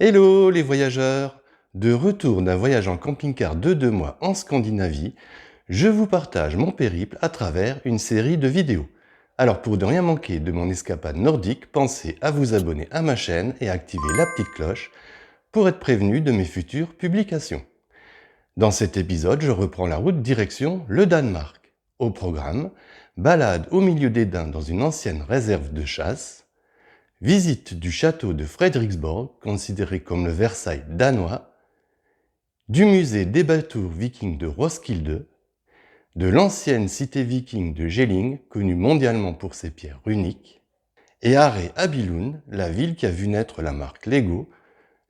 Hello les voyageurs! De retour d'un voyage en camping-car de 2 mois en Scandinavie, je vous partage mon périple à travers une série de vidéos. Alors pour ne rien manquer de mon escapade nordique, pensez à vous abonner à ma chaîne et à activer la petite cloche pour être prévenu de mes futures publications. Dans cet épisode, je reprends la route direction le Danemark. Au programme, balade au milieu des daims dans une ancienne réserve de chasse, visite du château de Frederiksborg, considéré comme le Versailles danois, du musée des bateaux vikings de Roskilde, de l'ancienne cité viking de Jelling, connue mondialement pour ses pierres runiques, et arrêt à Billund, la ville qui a vu naître la marque Lego,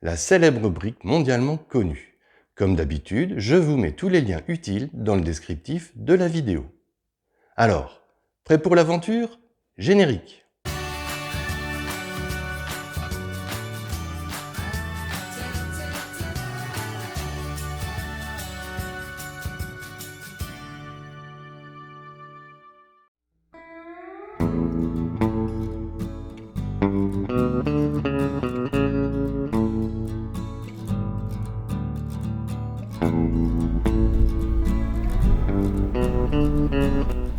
la célèbre brique mondialement connue. Comme d'habitude, je vous mets tous les liens utiles dans le descriptif de la vidéo. Alors, prêt pour l'aventure? Générique!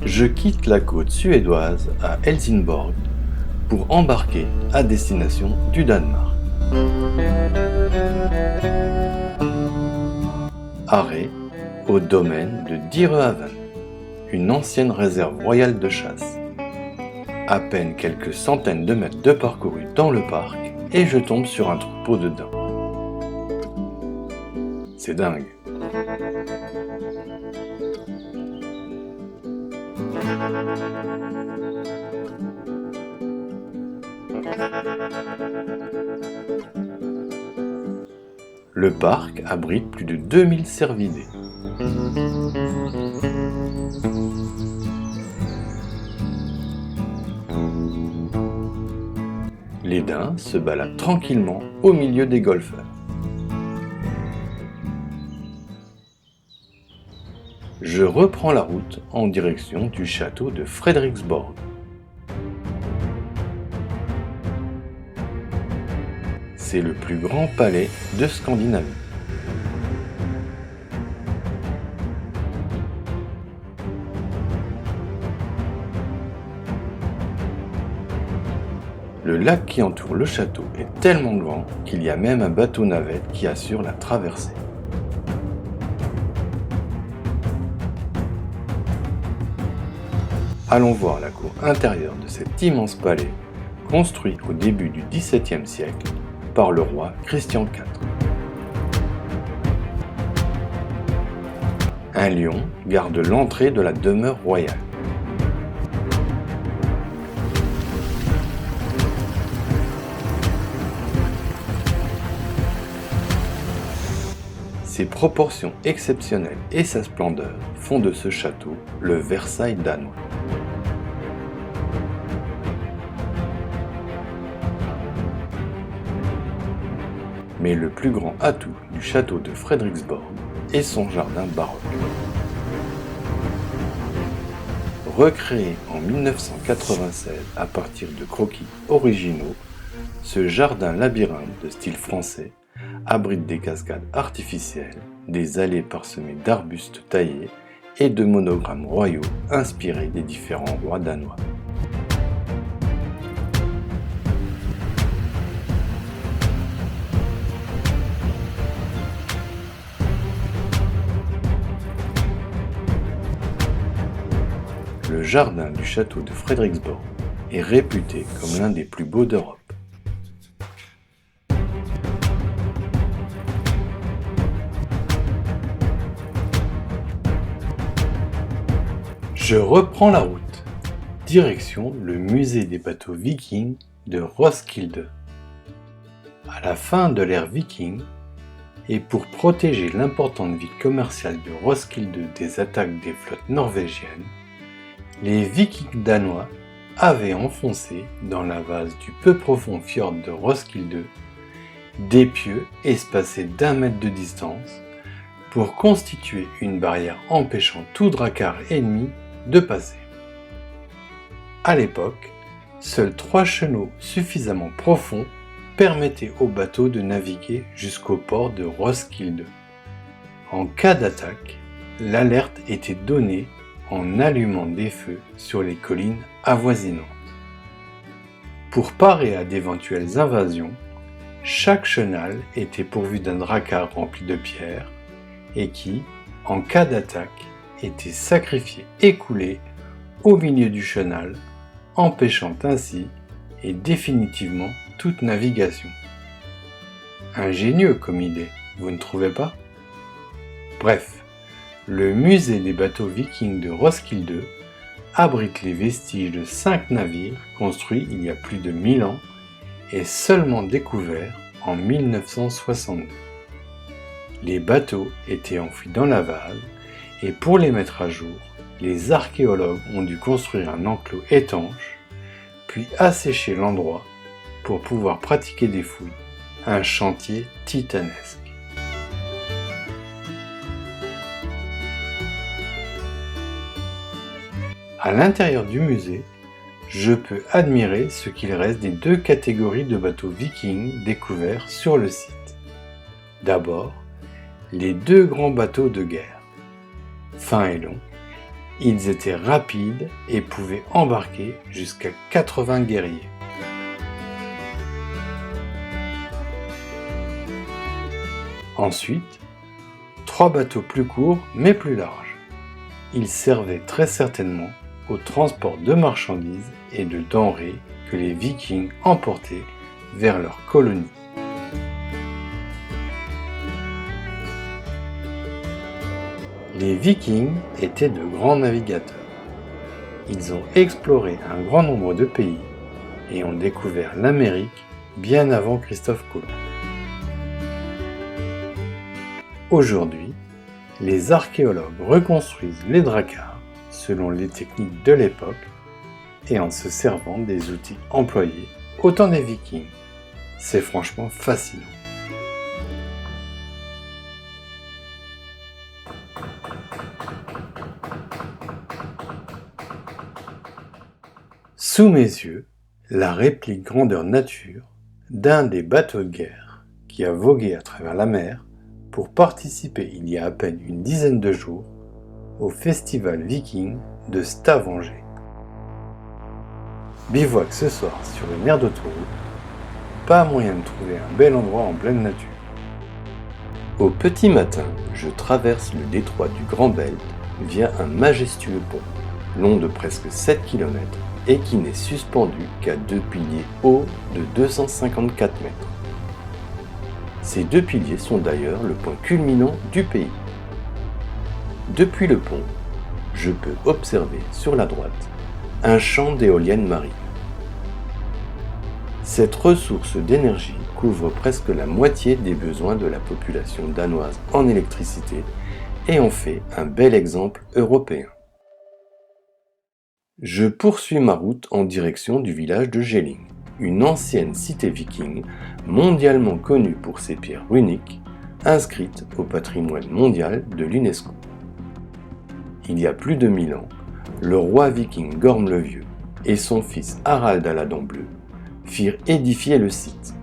Je quitte la côte suédoise à Helsingborg pour embarquer à destination du Danemark. Arrêt au domaine de Dyrehaven, une ancienne réserve royale de chasse. À peine quelques centaines de mètres de parcouru dans le parc et je tombe sur un troupeau de daims. C'est dingue. Le parc abrite plus de 2000 cervidés. Les daims se baladent tranquillement au milieu des golfeurs. Je reprends la route en direction du château de Frederiksborg. C'est le plus grand palais de Scandinavie. Le lac qui entoure le château est tellement grand qu'il y a même un bateau-navette qui assure la traversée. Allons voir la cour intérieure de cet immense palais, construit au début du XVIIe siècle par le roi Christian IV. Un lion garde l'entrée de la demeure royale. Ses proportions exceptionnelles et sa splendeur font de ce château le Versailles danois. Mais le plus grand atout du château de Frederiksborg est son jardin baroque. Recréé en 1996 à partir de croquis originaux, ce jardin labyrinthe de style français abrite des cascades artificielles, des allées parsemées d'arbustes taillés et de monogrammes royaux inspirés des différents rois danois. Le jardin du château de Frederiksborg est réputé comme l'un des plus beaux d'Europe. Je reprends la route, direction le musée des bateaux vikings de Roskilde. À la fin de l'ère viking, et pour protéger l'importante ville commerciale de Roskilde des attaques des flottes norvégiennes, les Vikings danois avaient enfoncé dans la vase du peu profond fjord de Roskilde des pieux espacés d'1 mètre de distance pour constituer une barrière empêchant tout drakkar ennemi de passer. À l'époque, seuls 3 chenaux suffisamment profonds permettait aux bateaux de naviguer jusqu'au port de Roskilde. En cas d'attaque, l'alerte était donnée en allumant des feux sur les collines avoisinantes. Pour parer à d'éventuelles invasions, chaque chenal était pourvu d'un drakkar rempli de pierres et qui, en cas d'attaque, était sacrifié et coulé au milieu du chenal, empêchant ainsi et définitivement toute navigation. Ingénieux comme idée, vous ne trouvez pas ? Bref, le musée des bateaux vikings de Roskilde abrite les vestiges de 5 navires construits il y a plus de 1000 ans et seulement découverts en 1962. Les bateaux étaient enfouis dans la vase et pour les mettre à jour, les archéologues ont dû construire un enclos étanche, puis assécher l'endroit pour pouvoir pratiquer des fouilles, un chantier titanesque. À l'intérieur du musée, je peux admirer ce qu'il reste des 2 catégories de bateaux vikings découverts sur le site. D'abord, les 2 grands bateaux de guerre. Fins et longs, ils étaient rapides et pouvaient embarquer jusqu'à 80 guerriers. Ensuite, 3 bateaux plus courts mais plus larges. Ils servaient très certainement au transport de marchandises et de denrées que les Vikings emportaient vers leurs colonies. Les Vikings étaient de grands navigateurs. Ils ont exploré un grand nombre de pays et ont découvert l'Amérique bien avant Christophe Colomb. Aujourd'hui, les archéologues reconstruisent les drakkars selon les techniques de l'époque et en se servant des outils employés au temps des Vikings. C'est franchement fascinant. Sous mes yeux, la réplique grandeur nature d'un des bateaux de guerre qui a vogué à travers la mer pour participer il y a à peine une dizaine de jours au Festival Viking de Stavanger. Bivouac ce soir sur une aire d'autoroute, pas moyen de trouver un bel endroit en pleine nature. Au petit matin, je traverse le détroit du Grand Belt via un majestueux pont, long de presque 7 km et qui n'est suspendu qu'à 2 piliers hauts de 254 mètres. Ces 2 piliers sont d'ailleurs le point culminant du pays. Depuis le pont, je peux observer sur la droite un champ d'éoliennes marines. Cette ressource d'énergie couvre presque la moitié des besoins de la population danoise en électricité et en fait un bel exemple européen. Je poursuis ma route en direction du village de Jelling, une ancienne cité viking mondialement connue pour ses pierres runiques, inscrites au patrimoine mondial de l'UNESCO. Il y a plus de 1000 ans, le roi viking Gorm le Vieux et son fils Harald à la dent bleue firent édifier le site.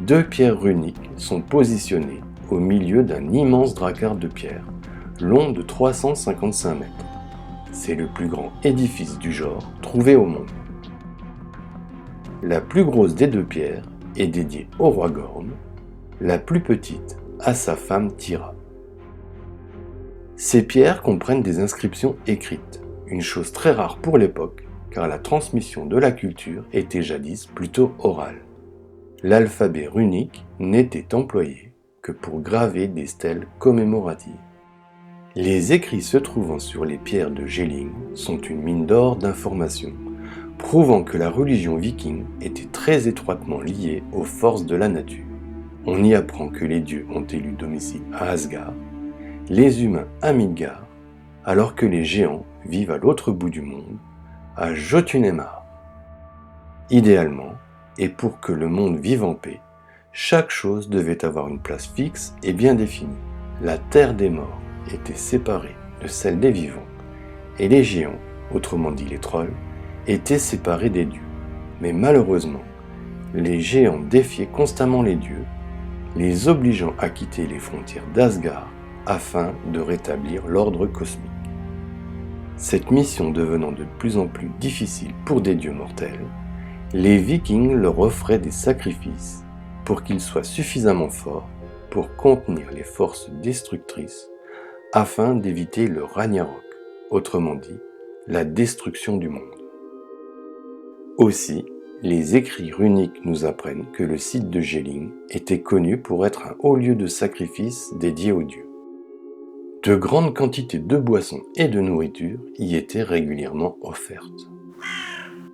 2 pierres runiques sont positionnées au milieu d'un immense drakkar de pierre, long de 355 mètres. C'est le plus grand édifice du genre trouvé au monde. La plus grosse des 2 pierres est dédiée au roi Gorm, la plus petite à sa femme Thyra. Ces pierres comprennent des inscriptions écrites, une chose très rare pour l'époque car la transmission de la culture était jadis plutôt orale. L'alphabet runique n'était employé que pour graver des stèles commémoratives. Les écrits se trouvant sur les pierres de Jelling sont une mine d'or d'informations, prouvant que la religion viking était très étroitement liée aux forces de la nature. On y apprend que les dieux ont élu domicile à Asgard, les humains à Midgard, alors que les géants vivent à l'autre bout du monde, à Jotunheimar. Idéalement, et pour que le monde vive en paix, chaque chose devait avoir une place fixe et bien définie. La terre des morts était séparée de celle des vivants, et les géants, autrement dit les trolls, étaient séparés des dieux. Mais malheureusement, les géants défiaient constamment les dieux, les obligeant à quitter les frontières d'Asgard afin de rétablir l'ordre cosmique. Cette mission devenant de plus en plus difficile pour des dieux mortels, les Vikings leur offraient des sacrifices pour qu'ils soient suffisamment forts pour contenir les forces destructrices afin d'éviter le Ragnarok, autrement dit, la destruction du monde. Aussi, les écrits runiques nous apprennent que le site de Jelling était connu pour être un haut lieu de sacrifice dédié aux dieux. De grandes quantités de boissons et de nourriture y étaient régulièrement offertes.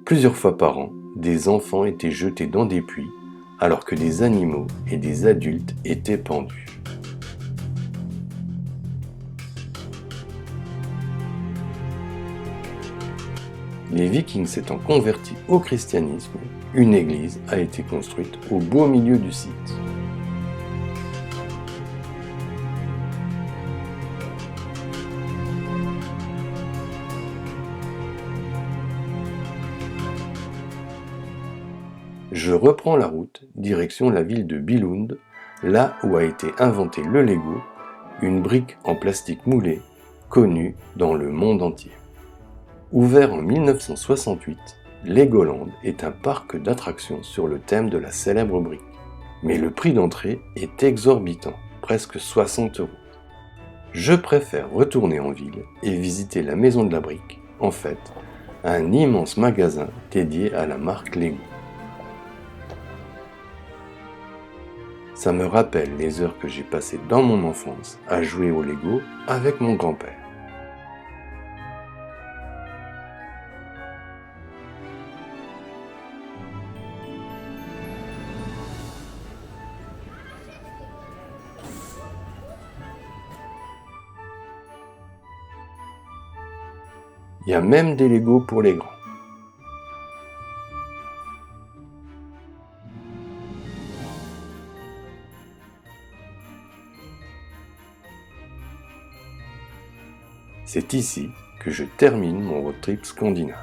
Plusieurs fois par an, des enfants étaient jetés dans des puits, alors que des animaux et des adultes étaient pendus. Les Vikings s'étant convertis au christianisme, une église a été construite au beau milieu du site. Je reprends la route, direction la ville de Billund, là où a été inventé le Lego, une brique en plastique moulé, connue dans le monde entier. Ouvert en 1968, Legoland est un parc d'attractions sur le thème de la célèbre brique. Mais le prix d'entrée est exorbitant, presque 60 €. Je préfère retourner en ville et visiter la maison de la brique, en fait, un immense magasin dédié à la marque Lego. Ça me rappelle les heures que j'ai passées dans mon enfance à jouer au Lego avec mon grand-père. Il y a même des Lego pour les grands. C'est ici que je termine mon road trip scandinave.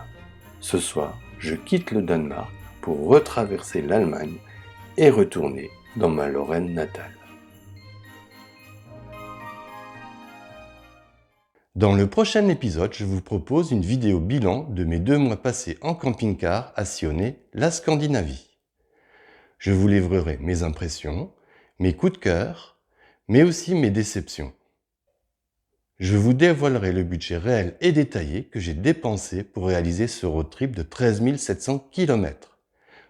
Ce soir, je quitte le Danemark pour retraverser l'Allemagne et retourner dans ma Lorraine natale. Dans le prochain épisode, je vous propose une vidéo bilan de mes 2 mois passés en camping-car à sillonner la Scandinavie. Je vous livrerai mes impressions, mes coups de cœur, mais aussi mes déceptions. Je vous dévoilerai le budget réel et détaillé que j'ai dépensé pour réaliser ce road trip de 13 700 km.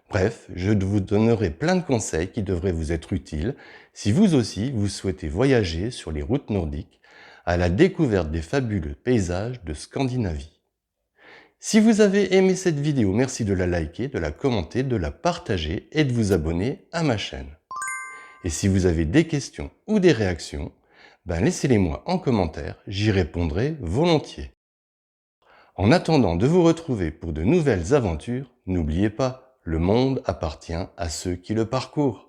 Bref, je vous donnerai plein de conseils qui devraient vous être utiles si vous aussi vous souhaitez voyager sur les routes nordiques à la découverte des fabuleux paysages de Scandinavie. Si vous avez aimé cette vidéo, merci de la liker, de la commenter, de la partager et de vous abonner à ma chaîne. Et si vous avez des questions ou des réactions, laissez-les-moi en commentaire, j'y répondrai volontiers. En attendant de vous retrouver pour de nouvelles aventures, n'oubliez pas, le monde appartient à ceux qui le parcourent.